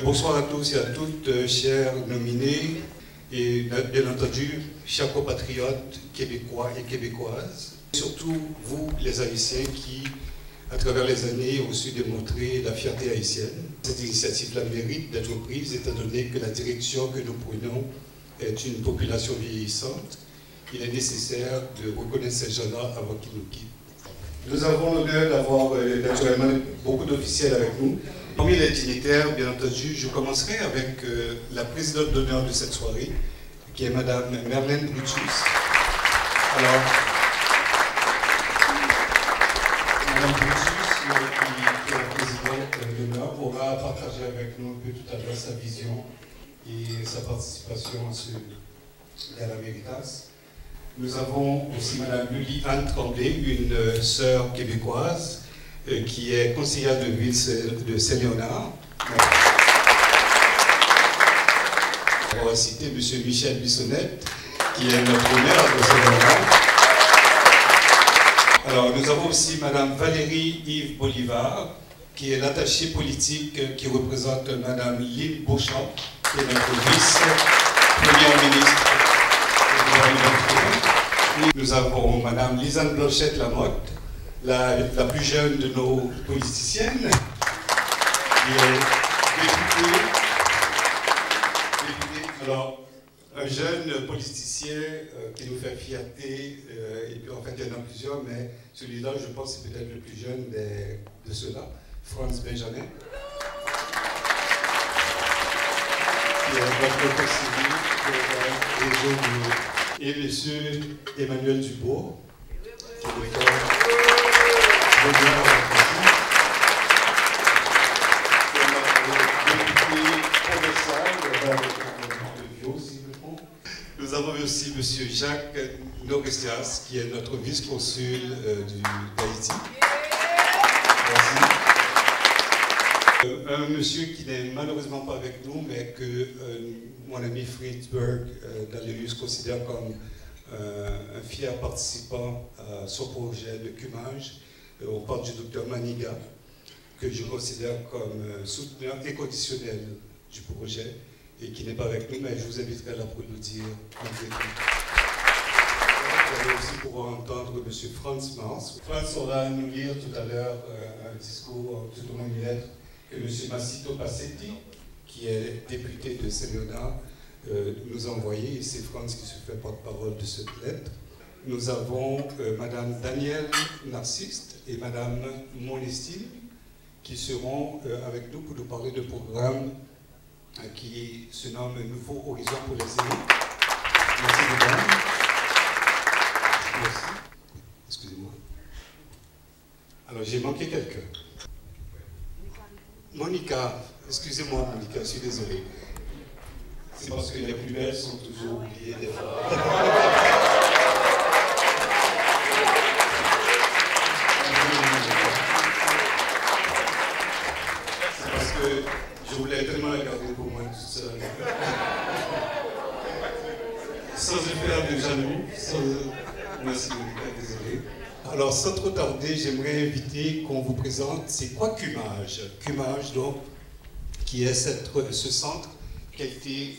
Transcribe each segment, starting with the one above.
Bonsoir à tous et à toutes, chers nominés et bien entendu, chers compatriotes québécois et québécoises. Surtout vous, les Haïtiens, qui, à travers les années, ont su démontrer la fierté haïtienne. Cette initiative-là mérite d'être prise, étant donné que la direction que nous prenons est une population vieillissante. Il est nécessaire de reconnaître ces gens-là avant qu'ils nous quittent. Nous avons l'honneur d'avoir naturellement beaucoup d'officiels avec nous. Parmi les dignitaires, bien entendu, je commencerai avec la présidente d'honneur de cette soirée, qui est Madame Merlène Brutus. Alors, Madame Brutus, qui est la présidente d'honneur, pourra partager avec nous un peu tout à l'heure sa vision et sa participation à ce Gala Veritas. Nous avons aussi Madame Luli-Anne Tremblay, une sœur québécoise, qui est conseillère de ville de Saint-Léonard. On va citer M. Michel Bissonnette, qui est notre maire de Saint-Léonard. Alors, nous avons aussi Mme Valérie Yves Bolivar, qui est l'attachée politique qui représente Mme Lynn Beauchamp, qui est notre vice-première ministre du gouvernement. Nous avons Mme Lisanne Blanchette-Lamotte, la plus jeune de nos politiciennes, qui est députée. Alors, un jeune politicien qui nous fait fierté, et puis en fait il y en a plusieurs, mais celui-là, je pense, c'est peut-être le plus jeune de ceux-là, Franz Benjamin, qui est notre conseiller et M. Emmanuel Dubois, qui est Nous avons aussi M. Jacques Norestias, qui est notre vice-consul d'Haïti. Merci. Un monsieur qui n'est malheureusement pas avec nous, mais que mon ami Friedberg Dallerius considère comme un fier participant à son projet de cumage. On parle du docteur Maniga, que je considère comme souteneur inconditionnel du projet et qui n'est pas avec nous, mais je vous inviterai à l'applaudir. Vous allez aussi pouvoir entendre M. Franz Mars. Franz aura nous lire tout à l'heure un discours, tout au moins une lettre, que M. Massito Passetti, qui est député de Saint-Léonard, nous a envoyé, et c'est Franz qui se fait porte-parole de cette lettre. Nous avons Mme Danielle Narcisse et Mme Monestine qui seront avec nous pour nous parler de programme qui se nomme Nouveau Horizon pour les aînés. Merci mesdames. Merci. Excusez-moi. Alors j'ai manqué quelqu'un. Monica. Excusez-moi Monica, je suis désolé. C'est parce que les plus belles sont toujours oubliées des fois. C'est parce que je voulais tellement la garder pour moi toute seule. Sans faire de jaloux, Merci Monica, désolé. Alors sans trop tarder, j'aimerais inviter qu'on vous présente, c'est quoi Cumage? Cumage donc, qui est ce centre qui a été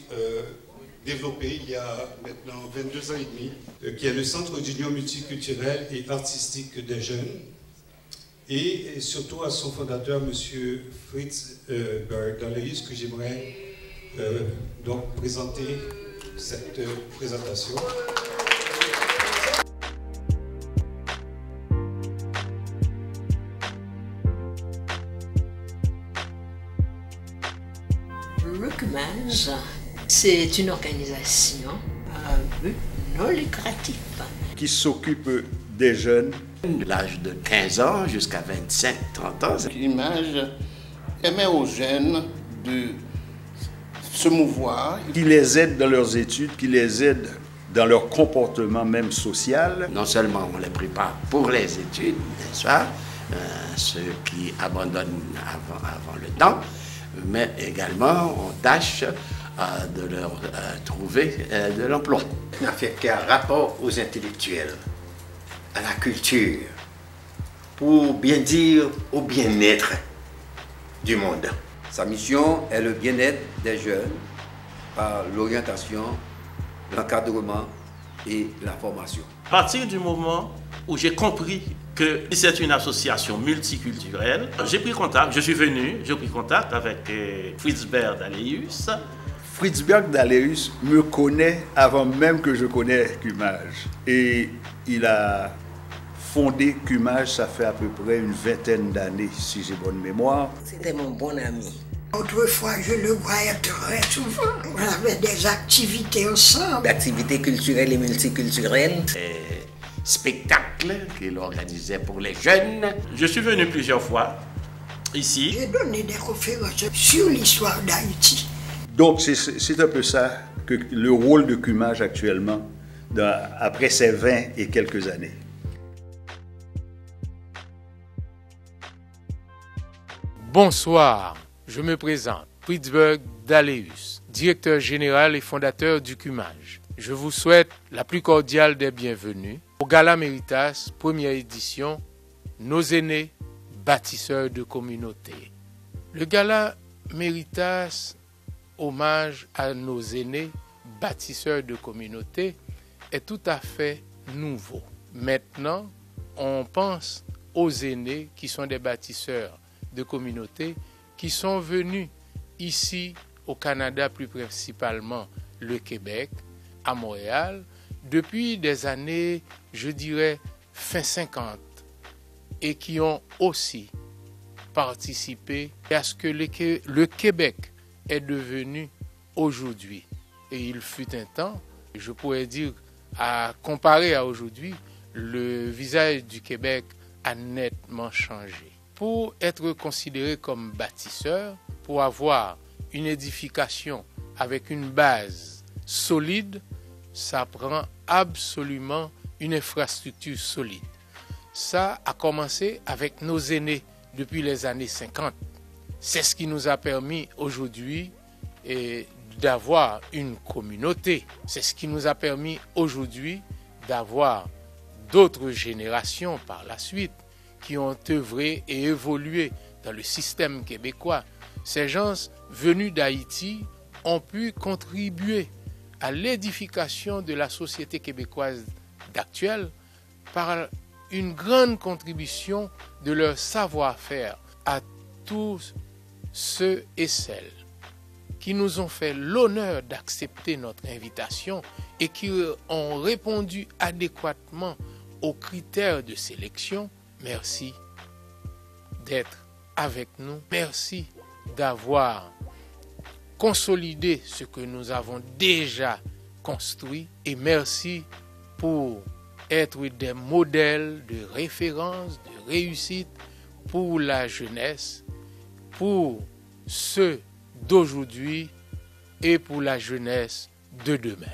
développé il y a maintenant 22 ans et demi, qui est le Centre d'Union multiculturelle et artistique des jeunes, et surtout à son fondateur, M. Fritz Dallerius, que j'aimerais donc présenter cette présentation. Le Cumage, c'est une organisation à but non lucratif qui s'occupe des jeunes de l'âge de 15 ans jusqu'à 25-30 ans. L'image permet aux jeunes de se mouvoir. Qui les aide dans leurs études, qui les aide dans leur comportement même social. Non seulement on les prépare pour les études, n'est-ce pas, ceux qui abandonnent avant le temps, mais également on tâche de leur trouver de l'emploi. Une affaire qui a rapport aux intellectuels, à la culture, pour bien dire au bien-être du monde. Sa mission est le bien-être des jeunes par l'orientation, l'encadrement et la formation. À partir du moment où j'ai compris que c'est une association multiculturelle, j'ai pris contact, j'ai pris contact avec Fritzbert Daléus. Fritzbert Daléus me connaît avant même que je connais Cumage. Et il a fondé Cumage, ça fait à peu près une vingtaine d'années, si j'ai bonne mémoire. C'était mon bon ami. Autrefois, je le voyais très souvent. On avait des activités ensemble. D'activités culturelles et multiculturelles. Spectacles qu'il organisait pour les jeunes. Je suis venu plusieurs fois ici. J'ai donné des conférences sur l'histoire d'Haïti. Donc c'est un peu ça que le rôle de Cumage actuellement, après ces 20 et quelques années. Bonsoir, je me présente, Fritzbert Daléus, directeur général et fondateur du Cumage. Je vous souhaite la plus cordiale des bienvenues au Gala Méritas, première édition, Nos aînés, bâtisseurs de communauté. Le Gala Méritas, hommage à nos aînés, bâtisseurs de communauté, est tout à fait nouveau. Maintenant, on pense aux aînés qui sont des bâtisseurs de communauté qui sont venus ici au Canada, plus principalement le Québec, à Montréal, depuis des années, je dirais, fin 50, et qui ont aussi participé à ce que le Québec est devenu aujourd'hui. Et il fut un temps, je pourrais dire, à comparer à aujourd'hui, le visage du Québec a nettement changé. Pour être considéré comme bâtisseur, pour avoir une édification avec une base solide, ça prend absolument une infrastructure solide. Ça a commencé avec nos aînés depuis les années 50. C'est ce qui nous a permis aujourd'hui d'avoir une communauté. C'est ce qui nous a permis aujourd'hui d'avoir d'autres générations par la suite qui ont œuvré et évolué dans le système québécois. Ces gens venus d'Haïti ont pu contribuer à l'édification de la société québécoise d'actuelle par une grande contribution de leur savoir-faire à tous ceux et celles qui nous ont fait l'honneur d'accepter notre invitation et qui ont répondu adéquatement aux critères de sélection. Merci d'être avec nous. Merci d'avoir consolidé ce que nous avons déjà construit. Et merci pour être des modèles de référence, de réussite pour la jeunesse, pour ceux d'aujourd'hui et pour la jeunesse de demain.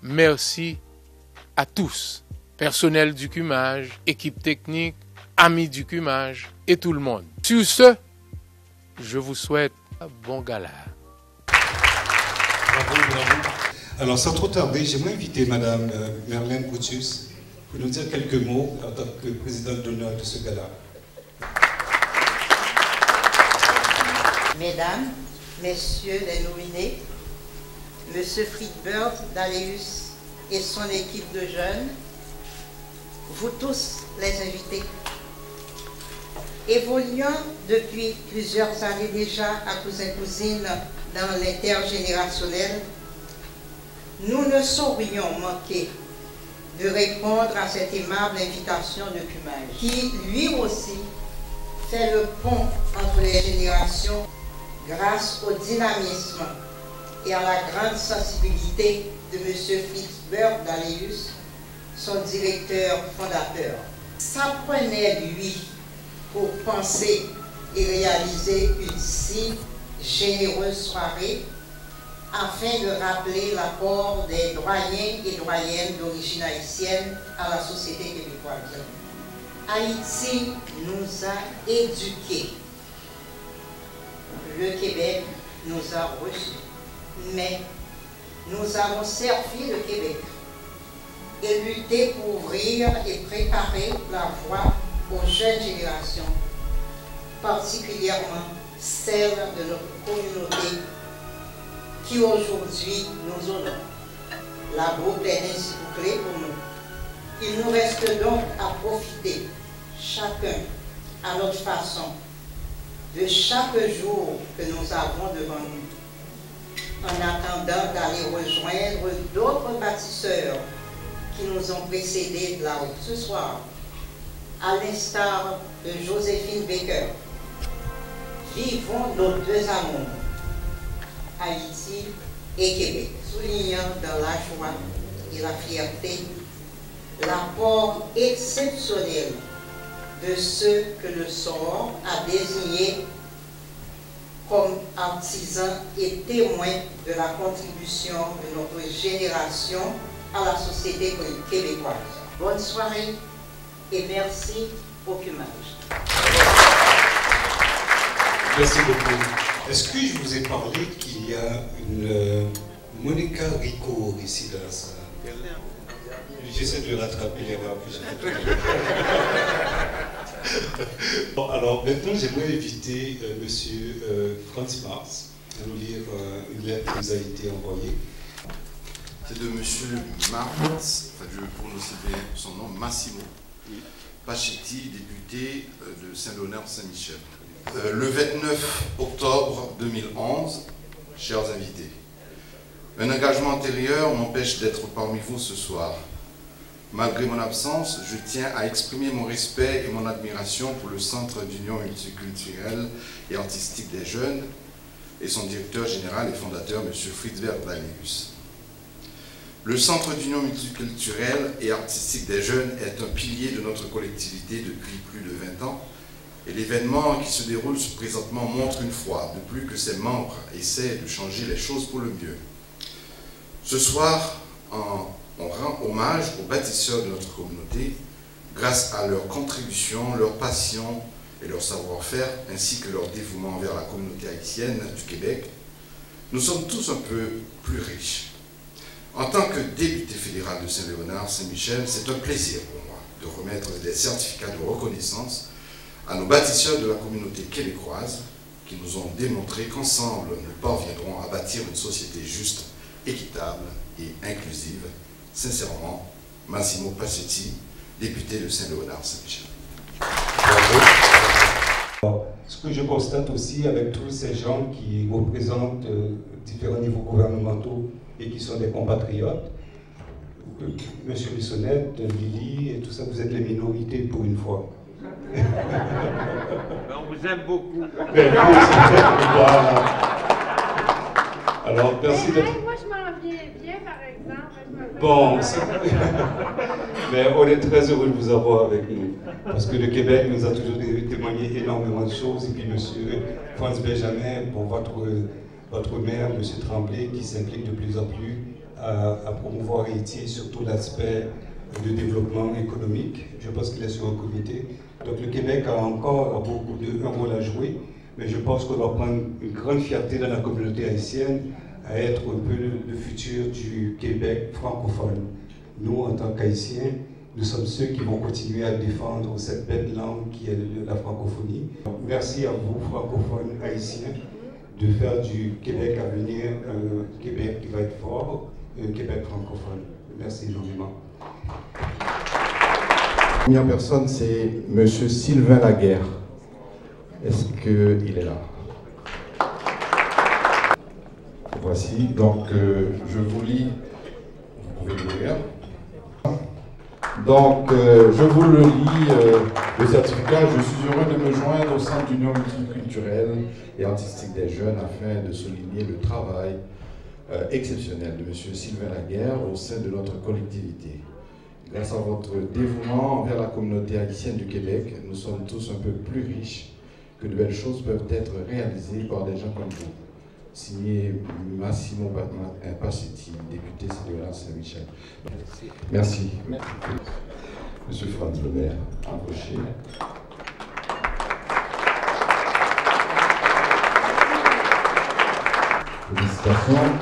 Merci à tous, personnel du Cumage, équipe technique, amis du Cumage et tout le monde. Sur ce, je vous souhaite un bon gala. Bravo, bravo. Alors, sans trop tarder, j'aimerais inviter Mme Merlène Brutus pour nous dire quelques mots en tant que présidente d'honneur de ce gala. Mesdames, Messieurs les nominés, M. Fritzbert Daléus et son équipe de jeunes, vous tous les invités, évoluant depuis plusieurs années déjà à cousins-cousines dans l'intergénérationnel, nous ne saurions manquer de répondre à cette aimable invitation de Cumage, qui lui aussi fait le pont entre les générations grâce au dynamisme et à la grande sensibilité de M. Fritzbert Daléus, son directeur fondateur. S'apprenait lui pour penser et réaliser une si généreuse soirée afin de rappeler l'apport des doyens et doyennes d'origine haïtienne à la société québécoise. Haïti nous a éduqués. Le Québec nous a reçus, mais nous avons servi le Québec et lutté pour ouvrir et préparer la voie aux jeunes générations, particulièrement celle de notre communauté qui aujourd'hui nous honore. La boucle est ainsi bouclée pour nous. Il nous reste donc à profiter, chacun à notre façon, de chaque jour que nous avons devant nous, en attendant d'aller rejoindre d'autres bâtisseurs qui nous ont précédés de la route ce soir, à l'instar de Joséphine Baker. Vivons nos deux amours, Haïti et Québec, soulignant dans la joie et la fierté l'apport exceptionnel de ceux que le sort a désignés comme artisans et témoins de la contribution de notre génération à la société québécoise. Bonne soirée et merci au CUMAGE. Merci beaucoup. Est-ce que je vous ai parlé qu'il y a une Monica Ricoeur ici dans la salle? J'essaie de rattraper l'erreur que j'ai faite. Bon, alors maintenant, j'aimerais inviter monsieur Franz Mars à nous lire une lettre qui nous a été envoyée. C'est de monsieur Mars, enfin je prononce bien son nom, Massimo Pachetti, député de Saint-Léonard-Saint-Michel. Le 29 octobre 2011, chers invités, un engagement antérieur m'empêche d'être parmi vous ce soir. Malgré mon absence, je tiens à exprimer mon respect et mon admiration pour le Centre d'Union multiculturelle et artistique des jeunes et son directeur général et fondateur, M. Fritzbert Danius. Le Centre d'Union multiculturelle et artistique des jeunes est un pilier de notre collectivité depuis plus de 20 ans et l'événement qui se déroule présentement montre une fois de plus que ses membres essaient de changer les choses pour le mieux. Ce soir, on rend hommage aux bâtisseurs de notre communauté grâce à leur contribution, leur passion et leur savoir-faire, ainsi que leur dévouement envers la communauté haïtienne du Québec. Nous sommes tous un peu plus riches. En tant que député fédéral de Saint-Léonard-Saint-Michel, c'est un plaisir pour moi de remettre des certificats de reconnaissance à nos bâtisseurs de la communauté québécoise qui nous ont démontré qu'ensemble, nous parviendrons à bâtir une société juste, équitable et inclusive. Sincèrement, Massimo Pachetti, député de Saint-Léonard-Saint-Michel. Ce que je constate aussi avec tous ces gens qui représentent différents niveaux gouvernementaux et qui sont des compatriotes, Monsieur Bissonnette, Lily et tout ça, vous êtes les minorités pour une fois. On vous aime beaucoup. Voilà. Alors, merci d'être... Moi, je m'en viens bien, par exemple. Bon, mais on est très heureux de vous avoir avec nous, parce que le Québec nous a toujours témoigné énormément de choses, et puis M. Franz Benjamin, pour votre maire, M. Tremblay, qui s'implique de plus en plus à promouvoir Haïti, surtout l'aspect de développement économique. Je pense qu'il est sur un comité. Donc le Québec a encore un rôle à jouer, mais je pense qu'on doit prendre une grande fierté dans la communauté haïtienne à être un peu le futur du Québec francophone. Nous, en tant qu'Haïtiens, nous sommes ceux qui vont continuer à défendre cette belle langue qui est la francophonie. Merci à vous, francophones haïtiens, de faire du Québec à venir un Québec qui va être fort, un Québec francophone. Merci énormément. La première personne, c'est M. Sylvain Laguerre. Est-ce qu'il est là? Voici, donc je vous lis, vous pouvez le lire. Donc je vous le lis, le certificat. Je suis heureux de me joindre au Centre d'Union multiculturelle et artistique des jeunes afin de souligner le travail exceptionnel de M. Sylvain Laguerre au sein de notre collectivité. Grâce à votre dévouement envers la communauté haïtienne du Québec, nous sommes tous un peu plus riches, que de belles choses peuvent être réalisées par des gens comme vous. Signé Massimo Pachetti, député Saint-Léonard-Saint-Michel. Merci. Monsieur Franz le maire, approchez. Félicitations.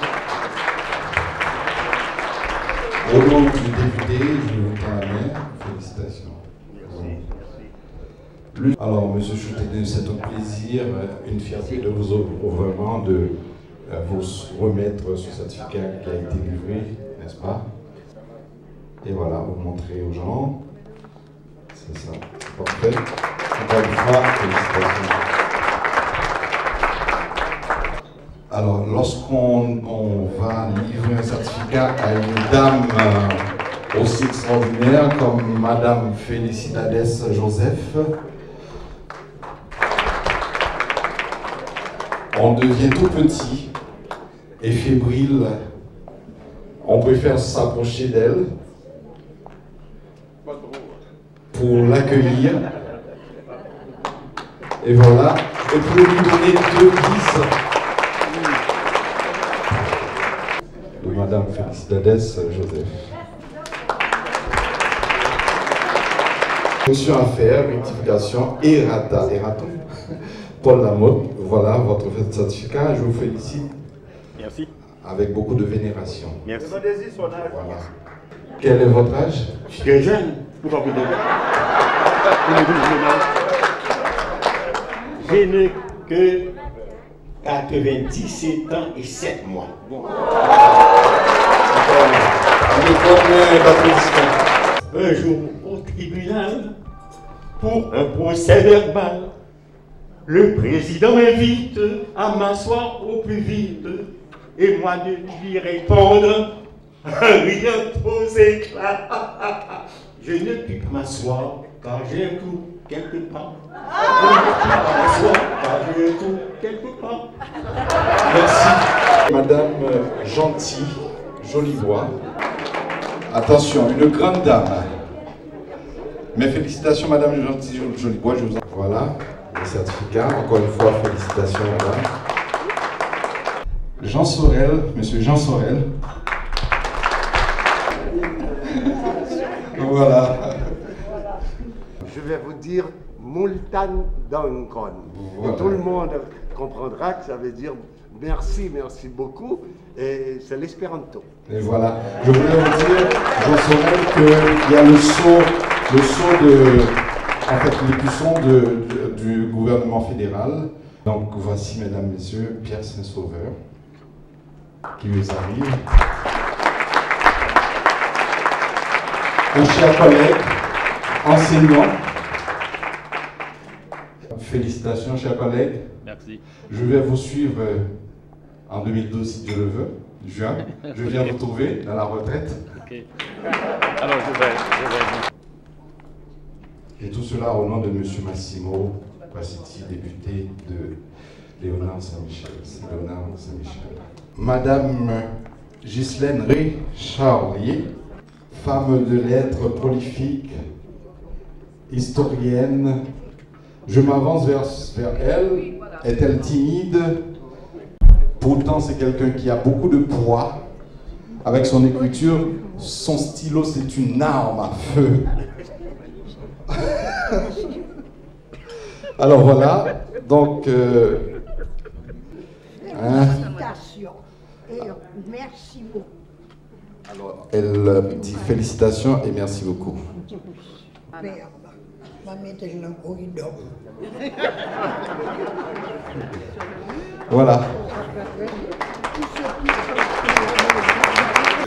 Au nom du député, je vous tends la main. Félicitations. Merci. Alors, Monsieur Choutené, c'est un plaisir, une fierté de vous vraiment de vous remettre ce certificat qui a été livré, n'est-ce pas? Et voilà, vous montrez aux gens. C'est ça, c'est parfait. Encore une fois, félicitations. Alors, lorsqu'on va livrer un certificat à une dame aussi extraordinaire comme Madame Félicitades Joseph, on devient tout petit et fébrile. On préfère s'approcher d'elle pour l'accueillir. Et voilà, et pour lui donner 2 bis de Madame Félicitades Joseph. Fonction à faire, rectification, erratum. Paul Lamotte, voilà votre certificat, je vous félicite. Merci. Avec beaucoup de vénération. Merci. Voilà. Quel est votre âge? Je suis très jeune, pourquoi vous devez? Je n'ai que 97 ans et 7 mois. Bon. Un jour au tribunal, pour un procès verbal, le président m'invite à m'asseoir au plus vite et moi de lui répondre rien aux éclats. Je ne puis pas m'asseoir car j'ai un coup quelque part. Je ne puis pas m'asseoir car j'ai un coup quelque part. Merci. Madame Gentil Jolibois. Attention, une grande dame. Mes félicitations, Madame Gentil Jolibois. Je vous en... Voilà, le certificat. Encore une fois, félicitations, Madame. Jean Sorel, Monsieur Jean Sorel. Voilà. Je vais vous dire Multan Dankon. Voilà. Tout le monde comprendra que ça veut dire merci, merci beaucoup. Et c'est l'espéranto. Et voilà. Je voulais vous dire, Jean Sorel, qu'il y a le sceau de, en fait, l'écusson du gouvernement fédéral. Donc voici, mesdames, messieurs, Pierre Saint-Sauveur, qui nous arrive. Un cher collègue, enseignant. Félicitations, chers collègues. Merci. Je vais vous suivre en 2012, si Dieu le veut, juin. Je viens vous trouver dans la retraite. Ok. Alors, je vais. Et tout cela au nom de M. Massimo Passetti, député de Léonard Saint-Michel. Madame Ghislaine Ré Charlier, femme de lettres prolifique, historienne. Je m'avance vers elle. Est-elle timide? Pourtant, c'est quelqu'un qui a beaucoup de poids. Avec son écriture, son stylo, c'est une arme à feu. Alors voilà, donc... Félicitations et merci beaucoup. Alors, elle dit félicitations et merci beaucoup. Merde, ma mettre le corridor. Voilà.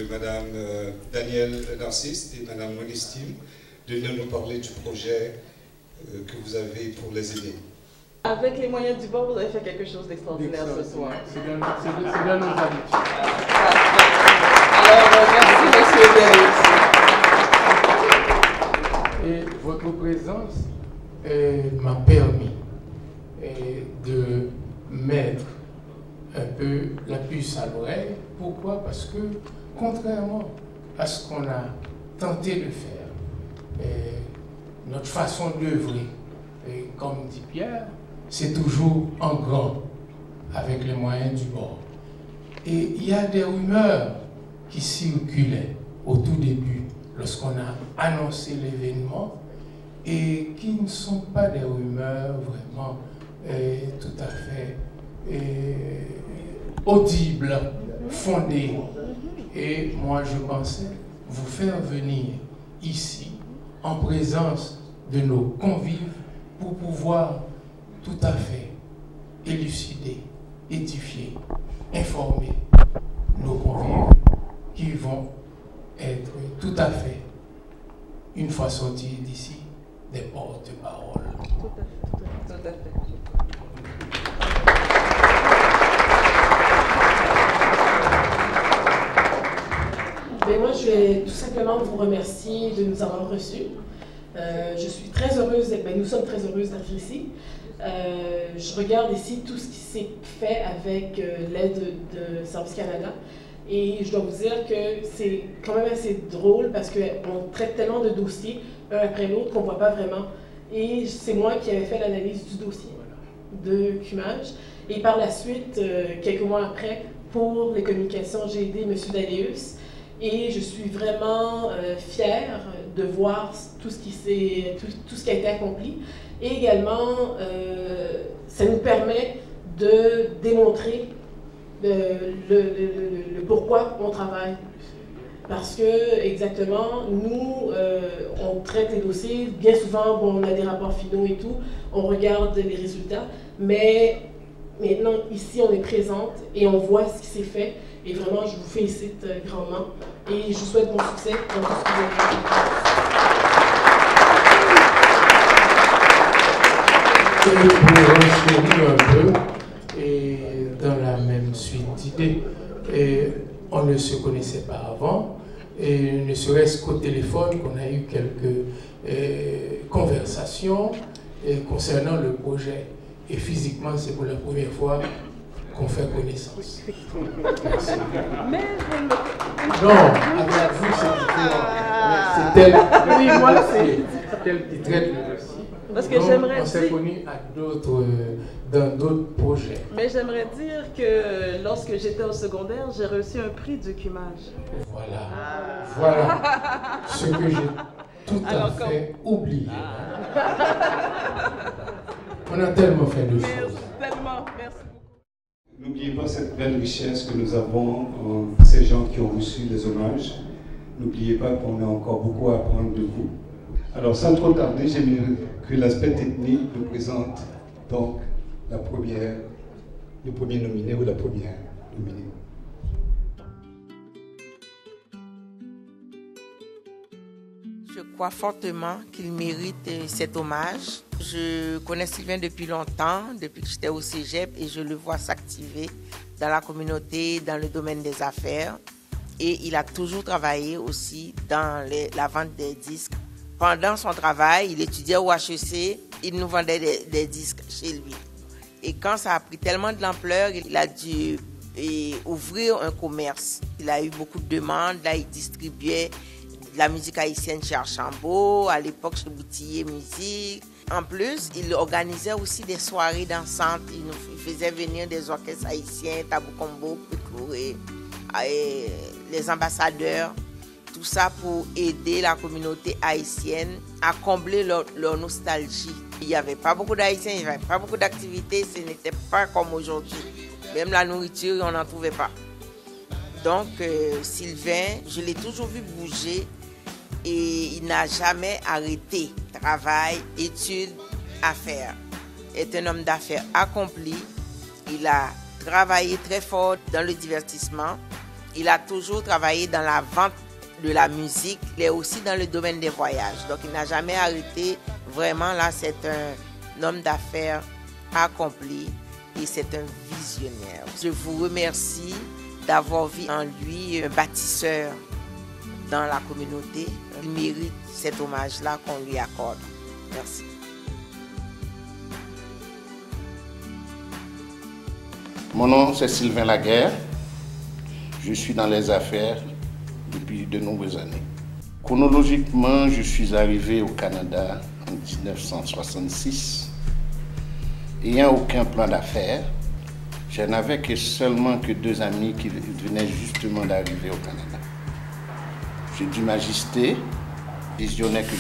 Madame Danielle Narcisse et Madame Monestime de venir nous parler du projet que vous avez pour les aînés. Avec les moyens du bord, vous avez fait quelque chose d'extraordinaire ce soir. C'est dans nos habitudes. Alors, merci, monsieur Denis. Et votre présence m'a permis de mettre un peu la puce à l'oreille. Pourquoi? Parce que, contrairement à ce qu'on a tenté de faire, notre façon d'œuvrer, comme dit Pierre, c'est toujours en grand, avec les moyens du bord. Et il y a des rumeurs qui circulaient au tout début, lorsqu'on a annoncé l'événement, et qui ne sont pas des rumeurs vraiment tout à fait audibles, fondées. Et moi, je pensais vous faire venir ici, en présence de nos convives pour pouvoir tout à fait élucider, édifier, informer nos convives qui vont être tout à fait, une fois sortis d'ici, des porte-paroles. Tout à fait. Ben moi, je vais tout simplement vous remercier de nous avoir reçus. Je suis très heureuse, nous sommes très heureuses d'être ici. Je regarde ici tout ce qui s'est fait avec l'aide de Service Canada. Et je dois vous dire que c'est quand même assez drôle parce qu'on traite tellement de dossiers, un après l'autre, qu'on ne voit pas vraiment. Et c'est moi qui avais fait l'analyse du dossier de Cumage. Et par la suite, quelques mois après, pour les communications, j'ai aidé M. Daléus. Et je suis vraiment fière de voir tout ce qui a été accompli. Et également, ça nous permet de démontrer le pourquoi on travaille. Parce que, exactement, nous, on traite les dossiers. Bien souvent, bon, on a des rapports finaux et tout. On regarde les résultats. Mais maintenant, ici, on est présente et on voit ce qui s'est fait. Et vraiment, je vous félicite grandement. Et je vous souhaite bon succès dans tout ce que vous avez fait. Et pour renchérir un peu, et dans la même suite d'idées, on ne se connaissait pas avant, et ne serait-ce qu'au téléphone qu'on a eu quelques conversations concernant le projet. Et physiquement, c'est pour la première fois qu'on fait connaissance. Merci. Non, avec vous, c'est tel. Oui, moi, c'est tel qui traite le dossier. Parce que j'aimerais on s'est connus dans d'autres projets. Mais j'aimerais dire que lorsque j'étais au secondaire, j'ai reçu un prix du Cumage. Voilà. Voilà. Ce que j'ai tout à fait oublié. On a tellement fait de choses. Tellement, merci. N'oubliez pas cette belle richesse que nous avons, ces gens qui ont reçu les hommages. N'oubliez pas qu'on a encore beaucoup à apprendre de vous. Alors, sans trop tarder, j'aimerais que l'aspect technique nous présente donc le premier nominé ou la première nominée. Je crois fortement qu'il mérite cet hommage. Je connais Sylvain depuis longtemps, depuis que j'étais au cégep, et je le vois s'activer dans la communauté, dans le domaine des affaires. Et il a toujours travaillé aussi dans la vente des disques. Pendant son travail, il étudiait au HEC, il nous vendait des disques chez lui. Et quand ça a pris tellement de l'ampleur, il a dû ouvrir un commerce. Il a eu beaucoup de demandes, là il distribuait de la musique haïtienne chez Archambault, à l'époque chez Boutillier Musique. En plus, il organisait aussi des soirées dansantes. Il faisait venir des orchestres haïtiens, Tabou Combo, Pécouré, les ambassadeurs. Tout ça pour aider la communauté haïtienne à combler leur nostalgie. Il n'y avait pas beaucoup d'Haïtiens, il n'y avait pas beaucoup d'activités, ce n'était pas comme aujourd'hui. Même la nourriture, on n'en trouvait pas. Donc, Sylvain, je l'ai toujours vu bouger et il n'a jamais arrêté. Travail, études, affaires. Il est un homme d'affaires accompli. Il a travaillé très fort dans le divertissement. Il a toujours travaillé dans la vente de la musique. Il est aussi dans le domaine des voyages. Donc, il n'a jamais arrêté. Vraiment, là, c'est un homme d'affaires accompli et c'est un visionnaire. Je vous remercie d'avoir vu en lui un bâtisseur dans la communauté. Il mérite cet hommage-là qu'on lui accorde. Merci. Mon nom, c'est Sylvain Laguerre. Je suis dans les affaires depuis de nombreuses années. Chronologiquement, je suis arrivé au Canada en 1966. Ayant aucun plan d'affaires, je n'avais seulement que 2 amis qui venaient justement d'arriver au Canada. J'ai dû m'ajuster, visionnaire que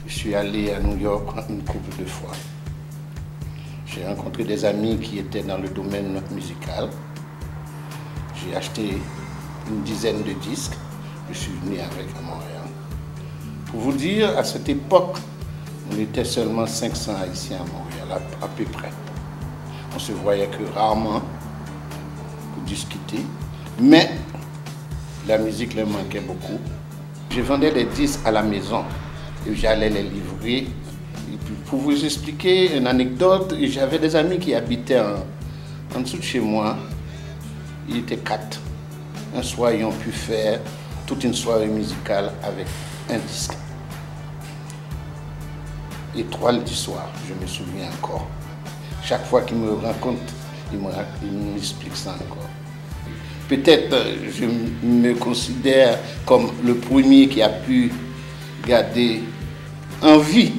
je suis allé à New York une couple de fois. J'ai rencontré des amis qui étaient dans le domaine musical. J'ai acheté une dizaine de disques. Je suis venu avec à Montréal. Pour vous dire, à cette époque, On était seulement 500 Haïtiens à Montréal, à peu près. On se voyait que rarement pour discuter, mais la musique leur manquait beaucoup. Je vendais des disques à la maison et j'allais les livrer. Et puis pour vous expliquer une anecdote, j'avais des amis qui habitaient en dessous de chez moi. Ils étaient 4. Un soir, ils ont pu faire toute une soirée musicale avec un disque. Étoile du soir, je me souviens encore. Chaque fois qu'ils me rencontrent, ils m'expliquent ça encore. Peut-être je me considère comme le premier qui a pu garder en vie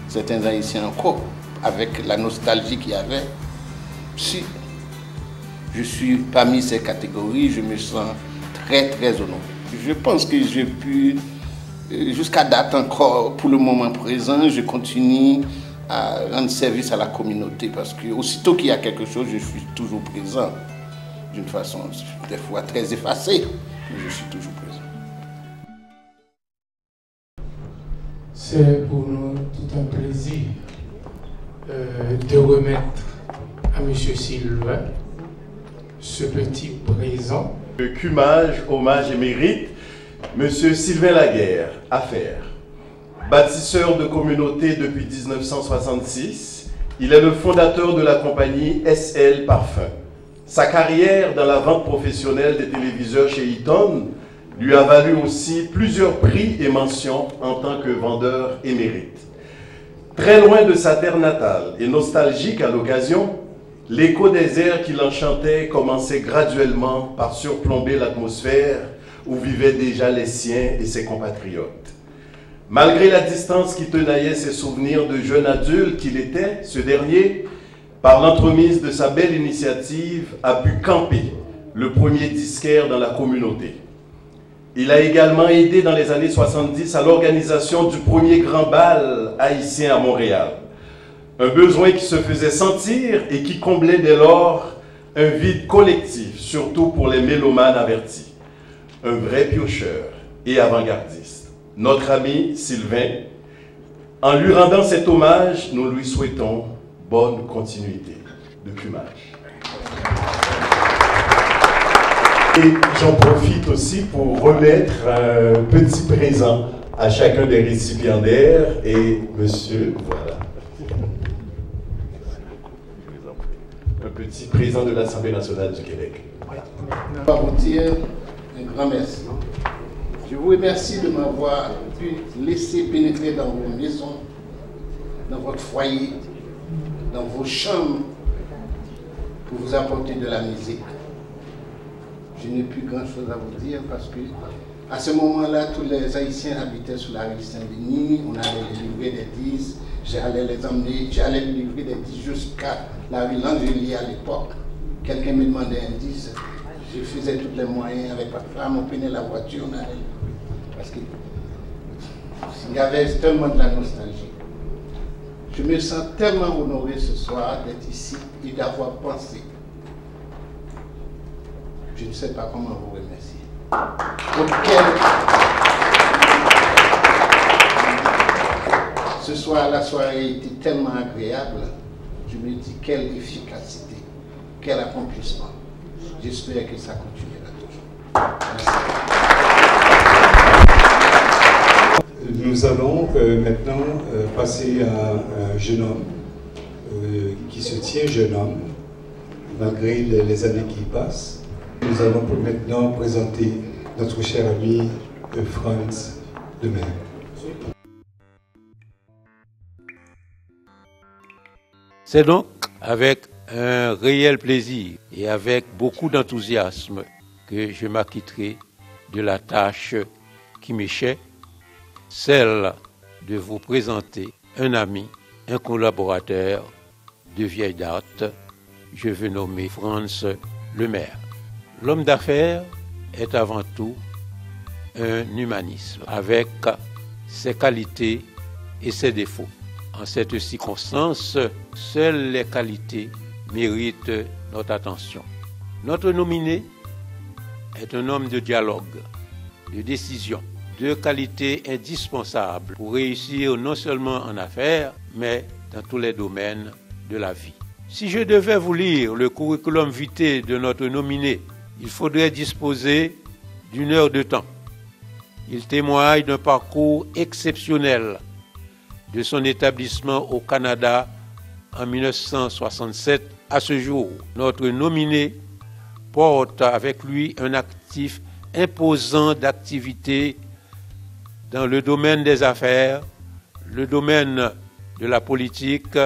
certains Haïtiens encore, avec la nostalgie qu'il y avait. Si je suis parmi ces catégories, je me sens très, très honoré. Je pense que j'ai pu, jusqu'à date encore, pour le moment présent, je continue à rendre service à la communauté parce que aussitôt qu'il y a quelque chose, je suis toujours présent. D'une façon, des fois très effacée, mais je suis toujours présent. C'est pour nous tout un plaisir de remettre à M. Sylvain ce petit présent. Le Cumage, hommage et mérite, M. Sylvain Laguerre, affaire. Bâtisseur de communauté depuis 1966, il est le fondateur de la compagnie SL Parfum. Sa carrière dans la vente professionnelle des téléviseurs chez Eaton lui a valu aussi plusieurs prix et mentions en tant que vendeur émérite. Très loin de sa terre natale et nostalgique à l'occasion, l'écho des airs qui l'enchantaient commençait graduellement par surplomber l'atmosphère où vivaient déjà les siens et ses compatriotes. Malgré la distance qui tenaillait ses souvenirs de jeune adulte qu'il était, ce dernier, par l'entremise de sa belle initiative, a pu camper le premier disquaire dans la communauté. Il a également aidé dans les années 70 à l'organisation du premier grand bal haïtien à Montréal. Un besoin qui se faisait sentir et qui comblait dès lors un vide collectif, surtout pour les mélomanes avertis. Un vrai piocheur et avant-gardiste. Notre ami Sylvain, en lui rendant cet hommage, nous lui souhaitons bonne continuité de Cumage. Et j'en profite aussi pour remettre un petit présent à chacun des récipiendaires et monsieur, voilà. Un petit présent de l'Assemblée nationale du Québec. Voilà. Je vais vous dire un grand merci. Je vous remercie de m'avoir pu laisser pénétrer dans vos maisons, dans votre foyer, dans vos chambres, pour vous apporter de la musique. Je n'ai plus grand chose à vous dire parce que à ce moment-là, tous les Haïtiens habitaient sur la rue Saint-Denis, on allait les livrer des disques, j'allais les emmener, j'allais les livrer des disques jusqu'à la rue Langelier à l'époque. Quelqu'un me demandait un disque, je faisais tous les moyens avec ma femme, on prenait la voiture, on allait. Parce qu'il y avait tellement de la nostalgie. Je me sens tellement honoré ce soir d'être ici et d'avoir pensé. Je ne sais pas comment vous remercier. Ce soir, la soirée était tellement agréable. Je me dis quelle efficacité, quel accomplissement. J'espère que ça continuera toujours. Merci. Nous allons maintenant passer à un jeune homme qui se tient jeune homme, malgré les années qui passent. Nous allons maintenant présenter notre cher ami Franz Lemaire. C'est donc avec un réel plaisir et avec beaucoup d'enthousiasme que je m'acquitterai de la tâche qui m'échappe, celle de vous présenter un ami, un collaborateur de vieille date. Je veux nommer Franz Lemaire. L'homme d'affaires est avant tout un humanisme avec ses qualités et ses défauts. En cette circonstance, seules les qualités méritent notre attention. Notre nominé est un homme de dialogue, de décision, deux qualités indispensables pour réussir non seulement en affaires, mais dans tous les domaines de la vie. Si je devais vous lire le curriculum vitae de notre nominé, il faudrait disposer d'1 heure de temps. Il témoigne d'un parcours exceptionnel de son établissement au Canada en 1967 à ce jour. Notre nominé porte avec lui un actif imposant d'activités dans le domaine des affaires, le domaine de la politique,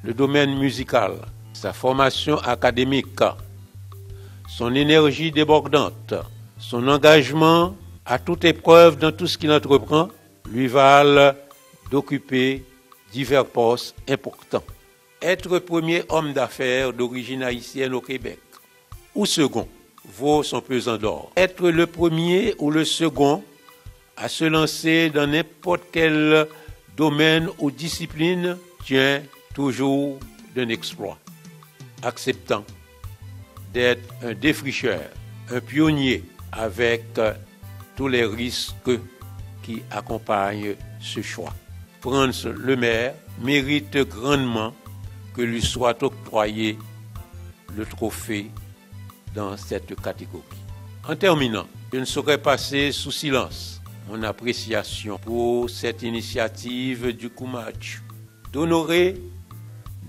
le domaine musical. Sa formation académique, son énergie débordante, son engagement à toute épreuve dans tout ce qu'il entreprend lui valent d'occuper divers postes importants. Être premier homme d'affaires d'origine haïtienne au Québec ou second vaut son pesant d'or. Être le premier ou le second à se lancer dans n'importe quel domaine ou discipline tient toujours d'un exploit. Acceptant d'être un défricheur, un pionnier avec tous les risques qui accompagnent ce choix. Franz Lemaire mérite grandement que lui soit octroyé le trophée dans cette catégorie. En terminant, je ne saurais passer sous silence mon appréciation pour cette initiative du Kumaj d'honorer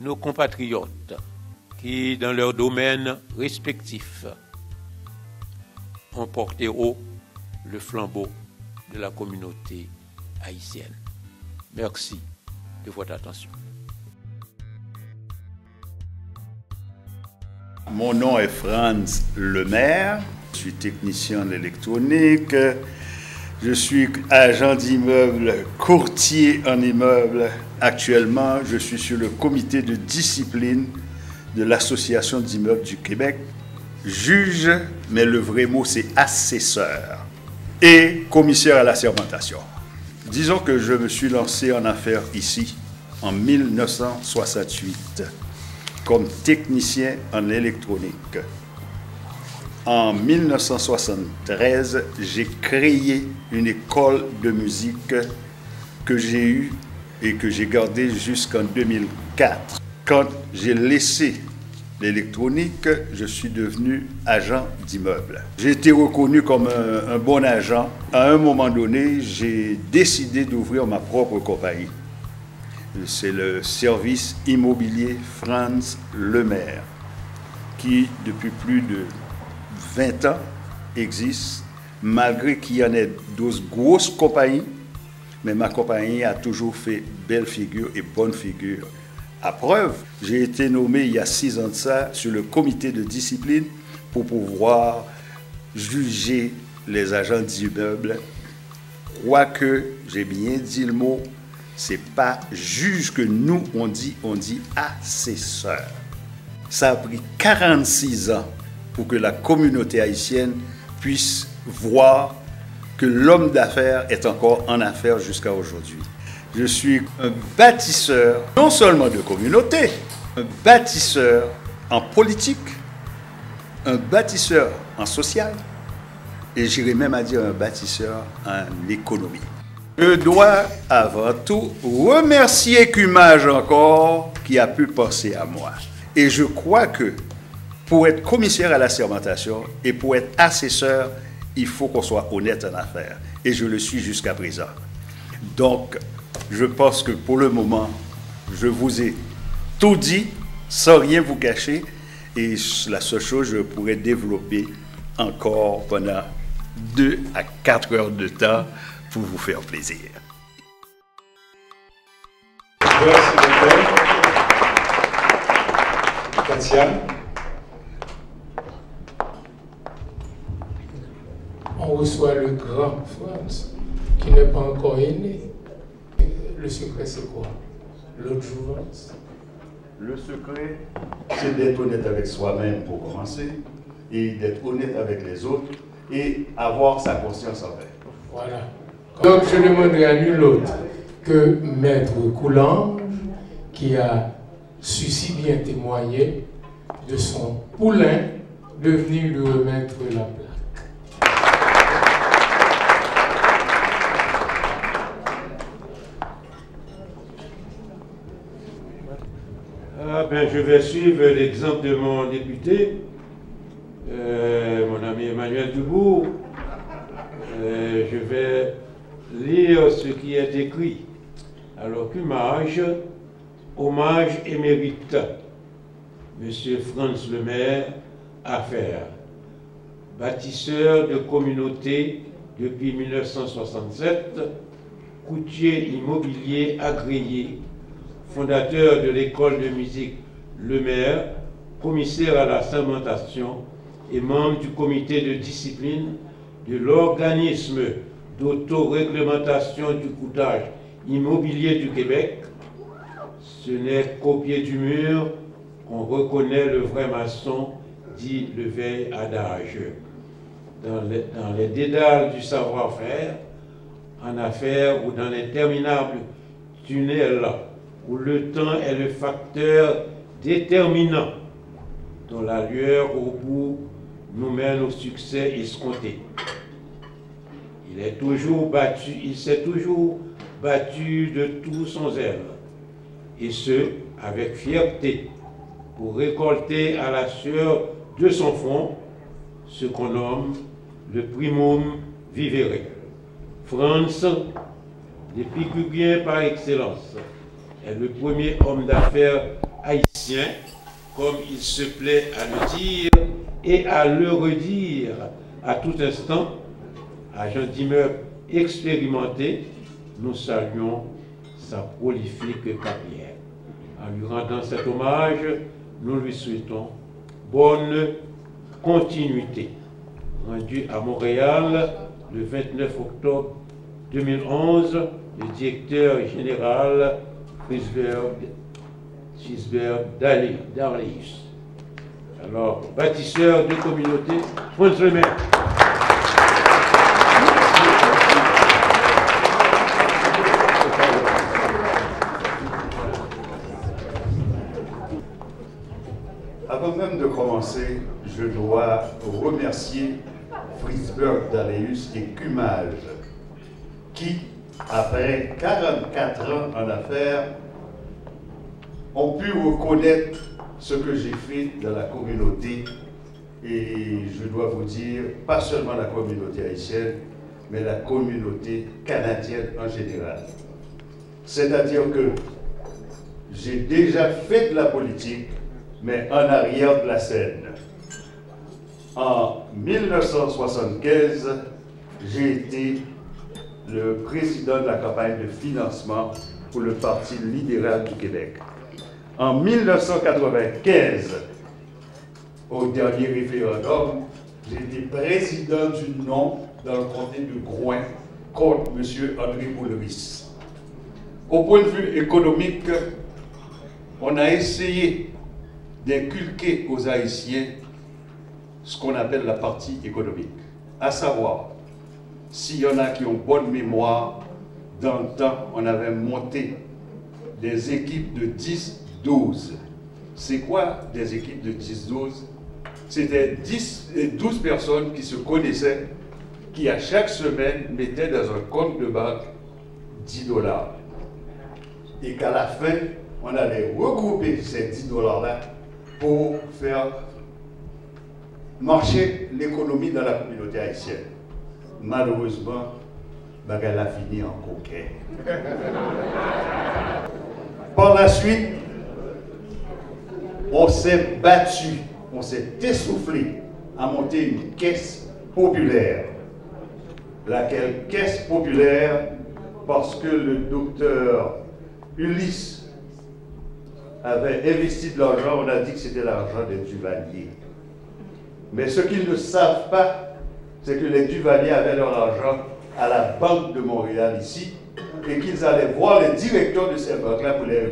nos compatriotes qui, dans leurs domaines respectifs, ont porté haut le flambeau de la communauté haïtienne. Merci de votre attention. Mon nom est Franz Lemaire, je suis technicien en électronique, je suis agent d'immeuble, courtier en immeuble. Actuellement, je suis sur le comité de discipline de l'Association d'immeubles du Québec. Juge, mais le vrai mot c'est assesseur et commissaire à l'assermentation. Disons que je me suis lancé en affaires ici en 1968 comme technicien en électronique. En 1973, j'ai créé une école de musique que j'ai eue et que j'ai gardée jusqu'en 2004. Quand j'ai laissé l'électronique, je suis devenu agent d'immeuble. J'ai été reconnu comme un bon agent. À un moment donné, j'ai décidé d'ouvrir ma propre compagnie. C'est le service immobilier Franz Lemaire, qui depuis plus de 20 ans existe, malgré qu'il y en ait d'autres grosses compagnies, mais ma compagnie a toujours fait belle figure et bonne figure. À preuve, j'ai été nommé il y a 6 ans de ça sur le comité de discipline pour pouvoir juger les agents d'immeuble. Quoique, j'ai bien dit le mot, c'est pas juge que nous on dit assesseur. Ça a pris 46 ans pour que la communauté haïtienne puisse voir que l'homme d'affaires est encore en affaires jusqu'à aujourd'hui. Je suis un bâtisseur, non seulement de communauté, un bâtisseur en politique, un bâtisseur en social, et j'irais même à dire un bâtisseur en économie. Je dois avant tout remercier Kumaj encore qui a pu penser à moi. Et je crois que pour être commissaire à l'assermentation et pour être assesseur, il faut qu'on soit honnête en affaires. Et je le suis jusqu'à présent. Donc, je pense que pour le moment, je vous ai tout dit, sans rien vous cacher. Et la seule chose, je pourrais développer encore pendant 2 à 4 heures de temps pour vous faire plaisir. Merci beaucoup. Katia. On reçoit le grand Franz qui n'est pas encore né. Le secret, c'est quoi? L'autre jouvence? Le secret, c'est d'être honnête avec soi-même pour commencer, et d'être honnête avec les autres, et avoir sa conscience en paix. Voilà. Donc je demanderai à nul autre que Maître Coulange, qui a su si bien témoigner de son poulain, de venir lui remettre la plaque. ben, je vais suivre l'exemple de mon député, mon ami Emmanuel Dubourg. Je vais lire ce qui est écrit. Alors, Cumage, hommage émérite. Monsieur Franz Lemaire, affaires. Bâtisseur de communauté depuis 1967, courtier immobilier agréé, fondateur de l'école de musique Lemaire, commissaire à la sermentation et membre du comité de discipline de l'organisme d'autoréglementation du courtage immobilier du Québec. Ce n'est qu'au pied du mur qu'on reconnaît le vrai maçon, dit le vieil adage. Dans les dédales du savoir-faire, en affaires ou dans l'interminable tunnel où le temps est le facteur déterminant, dont la lueur au bout nous mène au succès escompté. Il s'est toujours battu de tout son zèle, et ce, avec fierté, pour récolter à la sueur de son front ce qu'on nomme le primum vivere. Franz, l'épicurien par excellence, est le premier homme d'affaires haïtien, comme il se plaît à le dire et à le redire à tout instant. Agent d'immeuble expérimenté, nous saluons sa prolifique carrière. En lui rendant cet hommage, nous lui souhaitons bonne continuité. Rendu à Montréal le 29 octobre 2011, le directeur général Frisberg d'Arleus. Alors, bâtisseur de communauté, Franz Lemaire. Avant même de commencer, je dois remercier Frisberg d'Arleus et Cumage, qui, après 44 ans en affaires, ont pu reconnaître ce que j'ai fait dans la communauté. Et je dois vous dire, pas seulement la communauté haïtienne, mais la communauté canadienne en général. C'est-à-dire que j'ai déjà fait de la politique, mais en arrière de la scène. En 1975, j'ai été le président de la campagne de financement pour le Parti libéral du Québec. En 1995, au dernier référendum, j'ai été président du non dans le comté de Gouin contre M. André Boulris. Au point de vue économique, on a essayé d'inculquer aux Haïtiens ce qu'on appelle la partie économique, à savoir, s'il y en a qui ont bonne mémoire, dans le temps, on avait monté des équipes de 10-12. C'est quoi des équipes de 10-12? C'était 12 personnes qui se connaissaient, qui à chaque semaine mettaient dans un compte de banque $10. Et qu'à la fin, on allait regrouper ces $10-là pour faire marcher l'économie dans la communauté haïtienne. Malheureusement, elle a fini en coquet. Par la suite, on s'est battu, on s'est essoufflé à monter une caisse populaire. Laquelle caisse populaire, parce que le docteur Ulysse avait investi de l'argent, on a dit que c'était l'argent des Duvalier. Mais ce qu'ils ne savent pas, c'est que les Duvalier avaient leur argent à la Banque de Montréal ici, et qu'ils allaient voir les directeurs de ces banques-là pour les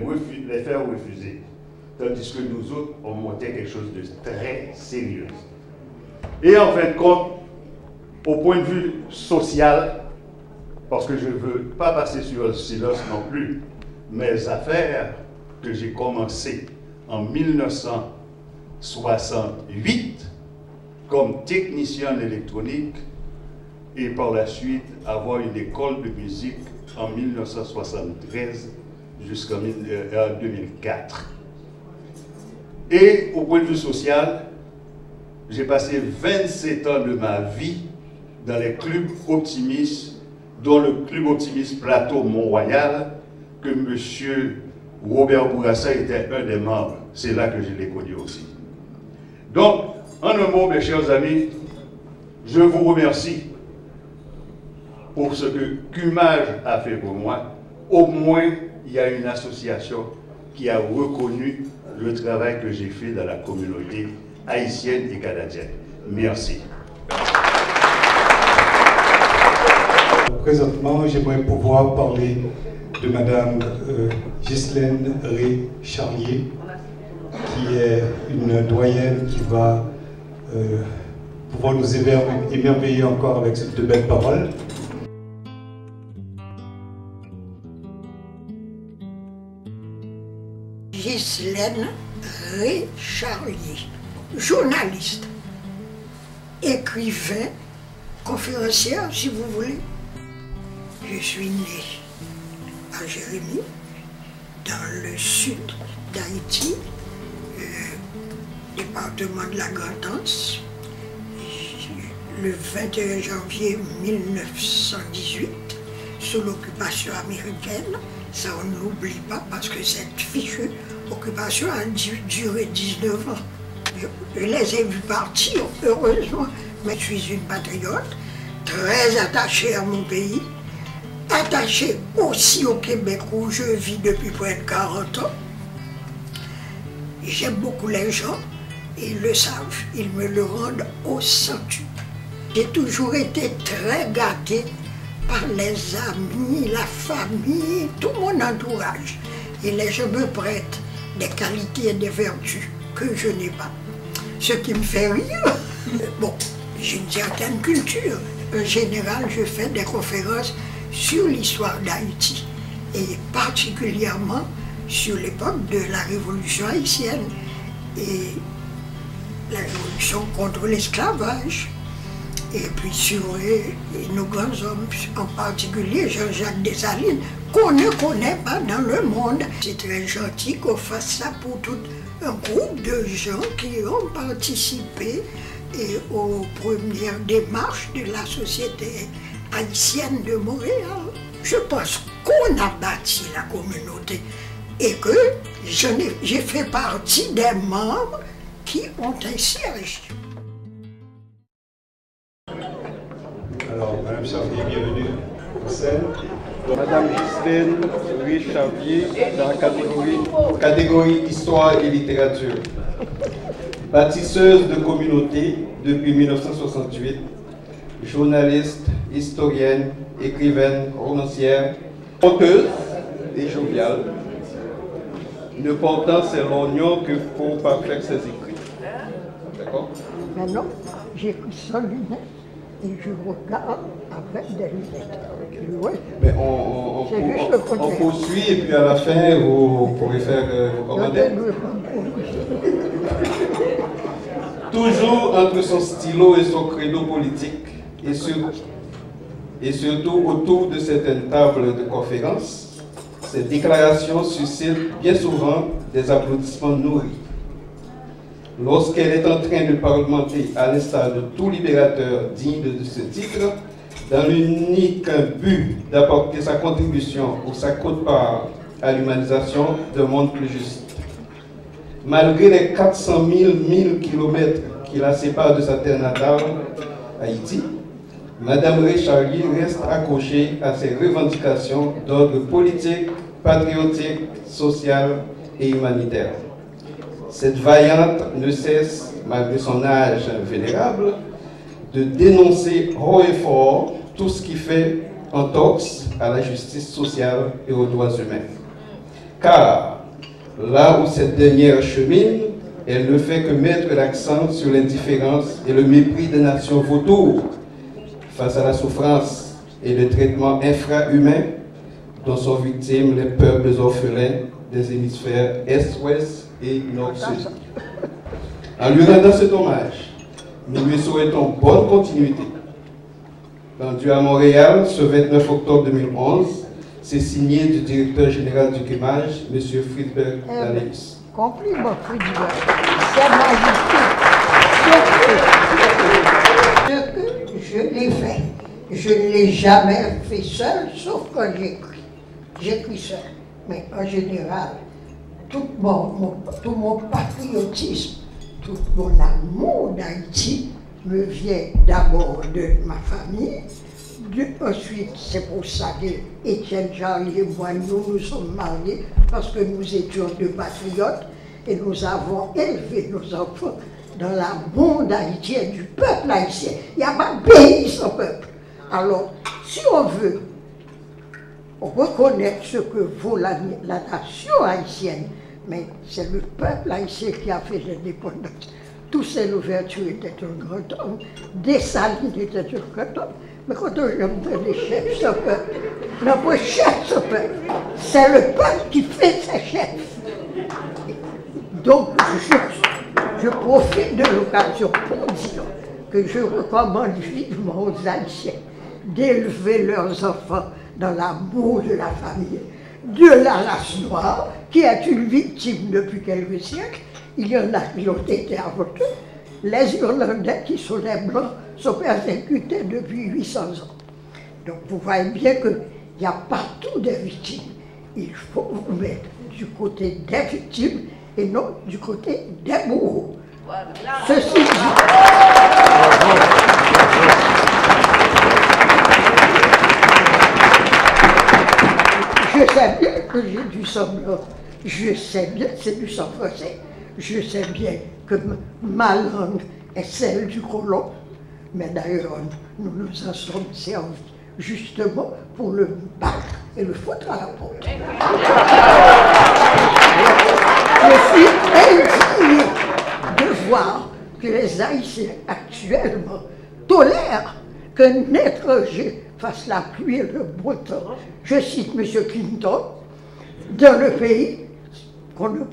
faire refuser. Tandis que nous autres, on montait quelque chose de très sérieux. Et en fin de compte, au point de vue social, parce que je ne veux pas passer sur le silence non plus, mes affaires que j'ai commencées en 1968 comme technicien en électronique et par la suite avoir une école de musique en 1973 jusqu'en 2004. Et au point de vue social, j'ai passé 27 ans de ma vie dans les clubs optimistes, dont le club optimiste Plateau Mont-Royal, que M. Robert Bourassa était un des membres. C'est là que je l'ai connu aussi. Donc, en un mot, mes chers amis, je vous remercie pour ce que Cumage a fait pour moi. Au moins, il y a une association qui a reconnu le travail que j'ai fait dans la communauté haïtienne et canadienne. Merci. Présentement, j'aimerais pouvoir parler de Madame Ghislaine Ré-Charlier, qui est une doyenne qui va pouvoir nous émerveiller encore avec de belles paroles. Ghislaine Ré-Charlier, journaliste, écrivain, conférencière, si vous voulez. Je suis née à Jérémie, dans le sud d'Haïti, département de la Grande-Anse, le 21 janvier 1918, sous l'occupation américaine. Ça, on ne l'oublie pas parce que cette fichue occupation a duré 19 ans. Je les ai vus partir, heureusement, mais je suis une patriote, très attachée à mon pays, attachée aussi au Québec où je vis depuis près de 40 ans. J'aime beaucoup les gens, ils le savent, ils me le rendent au centuple. J'ai toujours été très gâtée par les amis, la famille, tout mon entourage. Et les gens me prêtent des qualités et des vertus que je n'ai pas. Ce qui me fait rire, bon, j'ai une certaine culture. En général, je fais des conférences sur l'histoire d'Haïti et particulièrement sur l'époque de la Révolution haïtienne et la révolution contre l'esclavage. Et puis sur nos grands hommes, en particulier Jean-Jacques Dessalines, qu'on ne connaît pas dans le monde. C'est très gentil qu'on fasse ça pour tout un groupe de gens qui ont participé aux premières démarches de la société haïtienne de Montréal. Je pense qu'on a bâti la communauté et que j'ai fait partie des membres qui ont ainsi agi. Alors, Madame Charlier, bienvenue au scène. Madame Ghislaine Ré-Charlier, dans la catégorie Histoire et Littérature. Bâtisseuse de communauté depuis 1968, journaliste, historienne, écrivaine, romancière, conteuse et joviale, ne portant ses lorgnons que pour parfaire ses écrits. D'accord? Mais non, j'écris sans lunettes. Et je regarde avec des lunettes. Ouais. Mais on poursuit et puis à la fin, vous pourrez faire vos commentaires. Toujours entre son stylo et son credo politique, et surtout autour de certaines tables de conférence, ces déclarations suscitent bien souvent des applaudissements nourris. Lorsqu'elle est en train de parlementer à l'instar de tout libérateur digne de ce titre, dans l'unique but d'apporter sa contribution ou sa quote-part à l'humanisation d'un monde plus juste. Malgré les 400 000 kilomètres qui la séparent de sa terre natale, Haïti, Madame Ré-Charlier reste accrochée à ses revendications d'ordre politique, patriotique, social et humanitaire. Cette vaillante ne cesse, malgré son âge vénérable, de dénoncer haut et fort tout ce qui fait entorse à la justice sociale et aux droits humains. Car là où cette dernière chemine, elle ne fait que mettre l'accent sur l'indifférence et le mépris des nations vautours face à la souffrance et le traitement infra-humain dont sont victimes les peuples orphelins des hémisphères Est-Ouest et Nord-Sud. En lui rendant cet hommage, nous lui souhaitons bonne continuité. Rendu à Montréal ce 29 octobre 2011, c'est signé du directeur général du Cumage, M. Friedberg Daleus. Compliment, Friedberg. C'est magnifique. Ce que je l'ai fait, je ne l'ai jamais fait seul, sauf quand j'écris. J'écris seul. Mais en général, tout mon patriotisme, tout mon amour d'Haïti me vient d'abord de ma famille. Ensuite, c'est pour ça qu'Étienne Charlie et moi, nous sommes mariés parce que nous étions deux patriotes et nous avons élevé nos enfants dans l'amour d'Haïti et du peuple haïtien. Il n'y a pas de pays sans peuple. Alors, si on veut reconnaître ce que vaut la nation haïtienne, mais c'est le peuple haïtien qui a fait l'indépendance. Toussaint Louverture était un grand homme, Dessalines était un grand homme, mais quand on donne les chefs, ce peuple, non pas chef ce peuple, c'est le peuple qui fait ses chefs. Donc, je profite de l'occasion pour dire que je recommande vivement aux Haïtiens d'élever leurs enfants dans l'amour de la famille, de la race noire, qui est une victime depuis quelques siècles. Il y en a qui ont été avant eux. Les Irlandais, qui sont les Blancs, sont persécutés depuis 800 ans. Donc vous voyez bien qu'il y a partout des victimes. Il faut vous mettre du côté des victimes et non du côté des bourreaux. Ceci dit, je sais bien que j'ai du sang blanc, je sais bien que c'est du sang français, je sais bien que ma langue est celle du colon, mais d'ailleurs nous nous en sommes servis justement pour le battre et le foutre à la porte. Je suis indigné de voir que les Haïtiens actuellement tolèrent qu'un étranger fasse la pluie et le beau temps. Je cite M. Clinton, dans le pays qu'on ne